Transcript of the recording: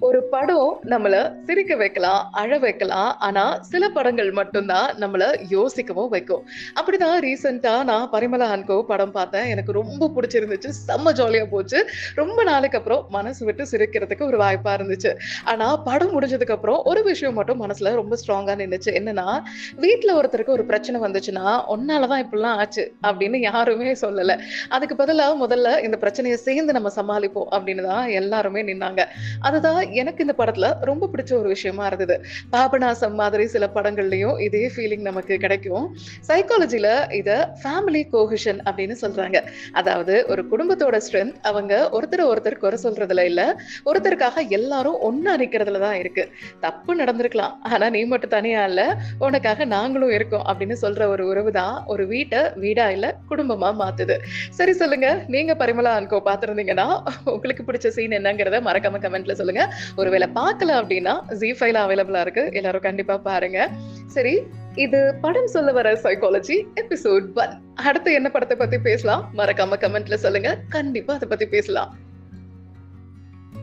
ஒரு படம் நம்மள சிரிக்க வைக்கலாம், அழ வைக்கலாம். ஆனா, சில படங்கள் மட்டும் தான் நம்மள யோசிக்கவும் வைக்கும். அப்படிதான் ரீசென்ட்டா நான் பரிமளா அண்ட் கோ படம் பார்த்தேன். எனக்கு ரொம்ப புடிச்சிருந்துச்சு. செம்ம ஜாலியா போச்சு. ரொம்ப நாளைக்கு அப்புறம் மனசு விட்டு சிரிக்கிறதுக்கு ஒரு வாய்ப்பா இருந்துச்சு. ஆனா, படம் முடிஞ்சதுக்கு அப்புறம் ஒரு விஷயம் மட்டும் மனசுல ரொம்ப ஸ்ட்ராங்கா நின்னுச்சு. என்னன்னா, வீட்ல ஒருத்தருக்கு ஒரு பிரச்சனை வந்துச்சுன்னா, "உன்னால தான் இப்படிலாம் ஆச்சு" அப்படின்னு யாருமே சொல்லல. அதுக்கு பதிலா முதல்ல இந்த பிரச்சனைய சேர்ந்து நம்ம சமாளிப்போம் அப்படின்னு தான் எல்லாருமே நின்னாங்க. அதுதான் எனக்கு இந்த படத்துல ரொம்ப பிடிச்ச ஒரு விஷயமா இருந்தது. பாபநாசம் மாதிரி சில படங்கள்லயும் இதே ஃபீலிங் நமக்கு கிடைக்கும். சைக்காலஜில இத ஃபேமிலி கோஹெஷன் அப்படின்னு சொல்றாங்க. அதாவது ஒரு குடும்பத்தோட ஸ்ட்ரென்த் அவங்க ஒருத்தர ஒருத்தர் குறை சொல்றதுல இல்ல, ஒருத்தருக்காக எல்லாரும் ஒண்ணா நிக்கிறதுல தான் இருக்கு. தப்பு நடந்திருக்கலாம். ஆனா நீ மட்டும் தனியா இல்ல, உனக்காக நாங்களும் இருக்கோம் அப்படின்னு சொல்ற ஒரு உறவு தான் ஒரு வீட்ட வீடா இல்ல குடும்பமா மாத்துது. சரி சொல்லுங்க. நீங்க பரிமளா அண்ட் கோ பார்த்திருந்தீங்கன்னா, உங்களுக்கு பிடிச்ச சீன் என்னங்கிறத மறக்காம கமெண்ட்ல சொல்லுங்க. ஒருவேளை பார்க்கல அப்படின்னா, ஜீ5ல அவைலபிளா இருக்கு. எல்லாரும் கண்டிப்பா பாருங்க. சரி, இது படம் சொல்ல வர சைக்காலஜி எபிசோட் 1. அடுத்து என்ன படத்த பத்தி பேசலாம்? மறக்காம கமெண்ட்ல சொல்லுங்க. கண்டிப்பா அத பத்தி பேசலாம்.